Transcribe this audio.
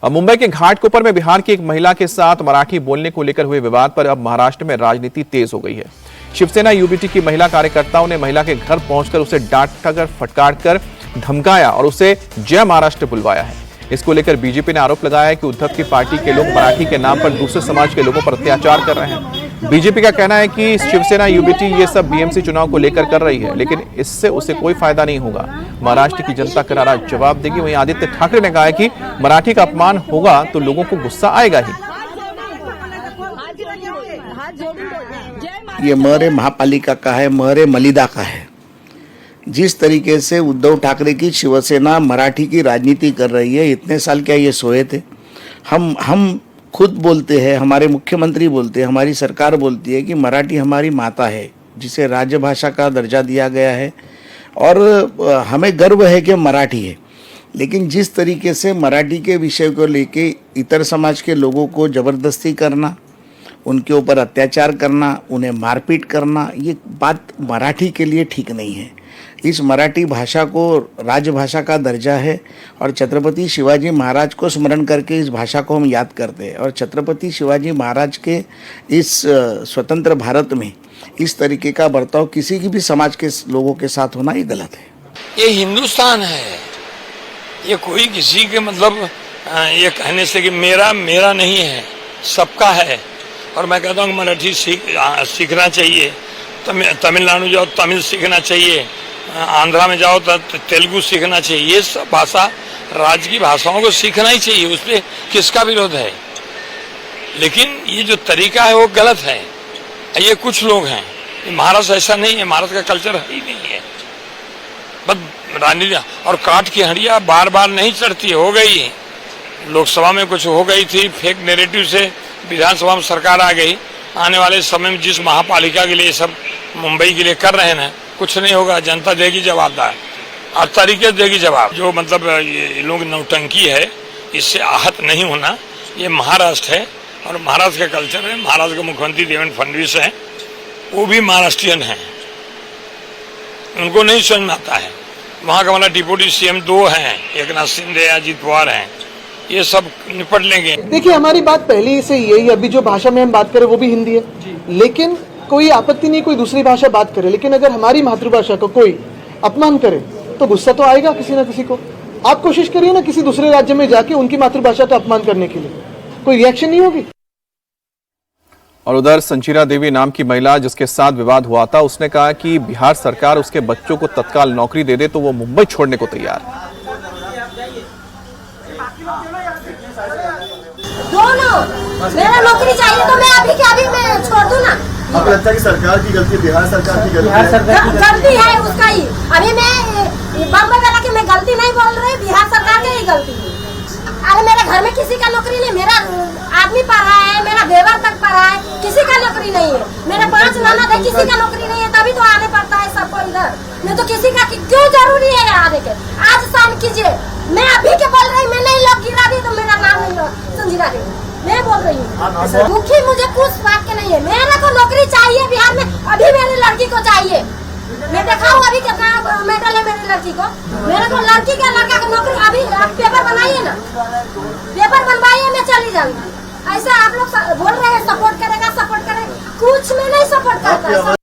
अब मुंबई के घाटकोपर में बिहार की एक महिला के साथ मराठी बोलने को लेकर हुए विवाद पर अब महाराष्ट्र में राजनीति तेज हो गई है। शिवसेना यूबीटी की महिला कार्यकर्ताओं ने महिला के घर पहुंचकर उसे डांटकर फटकारकर धमकाया और उसे जय महाराष्ट्र बुलवाया है। इसको लेकर बीजेपी ने आरोप लगाया है कि उद्धव की पार्टी के लोग मराठी के नाम पर दूसरे समाज के लोगों पर अत्याचार कर रहे हैं। बीजेपी का कहना है कि शिवसेना यूबीटी ये सब बीएमसी चुनाव को लेकर कर रही है, लेकिन इससे उसे कोई फायदा नहीं होगा। महाराष्ट्र की जनता करारा जवाब देगी। वहीं आदित्य ठाकरे ने कहा है कि मराठी का अपमान होगा तो लोगों को गुस्सा आएगा ही। ये महरे महापालिका का है, महरे मलिदा का है। जिस तरीके से उद्धव ठाकरे की शिवसेना मराठी की राजनीति कर रही है, इतने साल क्या ये सोए थे? हम खुद बोलते हैं, हमारे मुख्यमंत्री बोलते हैं, हमारी सरकार बोलती है कि मराठी हमारी माता है, जिसे राजभाषा का दर्जा दिया गया है और हमें गर्व है कि मराठी है। लेकिन जिस तरीके से मराठी के विषय को लेके इतर समाज के लोगों को ज़बरदस्ती करना, उनके ऊपर अत्याचार करना, उन्हें मारपीट करना, ये बात मराठी के लिए ठीक नहीं है। इस मराठी भाषा को राजभाषा का दर्जा है और छत्रपति शिवाजी महाराज को स्मरण करके इस भाषा को हम याद करते हैं। और छत्रपति शिवाजी महाराज के इस स्वतंत्र भारत में इस तरीके का बर्ताव किसी की भी समाज के लोगों के साथ होना ये गलत है। ये हिंदुस्तान है, ये कोई किसी के मतलब ये कहने से कि मेरा नहीं है, सबका है। और मैं कहता हूँ मराठी सीखना चाहिए, तमिलनाडु जाओ तमिल सीखना चाहिए, आंध्रा में जाओ तो तेलुगु सीखना चाहिए। ये सब भाषा राज्य की भाषाओं को सीखना ही चाहिए, उस पर किसका विरोध है। लेकिन ये जो तरीका है वो गलत है। ये कुछ लोग हैं, महाराष्ट्र ऐसा नहीं है, महाराष्ट्र का कल्चर ही नहीं है। बस राजनीति और काट की हंडिया बार बार नहीं चढ़ती, हो गई लोकसभा में कुछ हो गई थी, फेक नैरेटिव से विधानसभा में सरकार आ गई। आने वाले समय में जिस महापालिका के लिए सब मुंबई के लिए कर रहे हैं, कुछ नहीं होगा, जनता देगी जवाबदार और तरीके देगी जवाब। जो मतलब ये लोग नौटंकी है, इससे आहत नहीं होना। ये महाराष्ट्र है और महाराष्ट्र का कल्चर है। महाराष्ट्र के मुख्यमंत्री देवेंद्र फडणवीस हैं, वो भी महाराष्ट्रियन हैं, उनको नहीं समझ में आता है। वहाँ का हमारा डिप्टी सीएम 2 हैं, एकनाथ शिंदे, अजित पवार हैं, ये सब निपट लेंगे। देखिए, हमारी बात पहले से यही, अभी जो भाषा में हम बात करें वो भी हिंदी है, लेकिन कोई आपत्ति नहीं कोई दूसरी भाषा बात करे। लेकिन अगर हमारी मातृभाषा को कोई अपमान करे तो गुस्सा तो आएगा किसी ना किसी को। आप कोशिश करिए ना किसी दूसरे राज्य में जाके उनकी मातृभाषा का अपमान करने के लिए, कोई रिएक्शन नहीं होगी। और उधर संचिरा देवी नाम की महिला जिसके साथ विवाद हुआ था, उसने कहा कि बिहार सरकार उसके बच्चों को तत्काल नौकरी दे दे तो वो मुंबई छोड़ने को तैयार है। मेरा नौकरी चाहिए तो मैं अभी के अभी मैं छोड़ दूं ना। आपको लगता है कि सरकार की गलती, बिहार सरकार की गलती है उसका ही। अभी मैं बम्बई वाला की मैं गलती नहीं बोल रही, बिहार सरकार की ही गलती है। अरे मेरे घर में किसी का नौकरी नहीं, मेरा आदमी पढ़ा है, मेरा देवर तक पढ़ा है, किसी का नौकरी नहीं है। मेरे 5 ननद है, किसी का नौकरी नहीं है, तभी तो आने पड़ता है सबको इधर। नहीं तो किसी का क्यों जरूरी है आने के? आज शाम कीजिए, मैं अभी के बोल रही, मैं नहीं लोग गिरा दी तो मेरा नाम नहीं संजीरा देवी, मैं बोल रही हूँ। दुखी मुझे कुछ बात के नहीं है, मेरे को नौकरी चाहिए बिहार में, अभी मेरी लड़की को चाहिए। मैं देखा हूँ अभी कितना मेडल है मेरी लड़की को। मेरे को लड़की का लड़का को नौकरी अभी आप पेपर बनाइए ना, पेपर बनवाइए, मैं चली जाऊंगी। ऐसा आप लोग बोल रहे हैं सपोर्ट करेगा, कुछ में नहीं सपोर्ट करता है।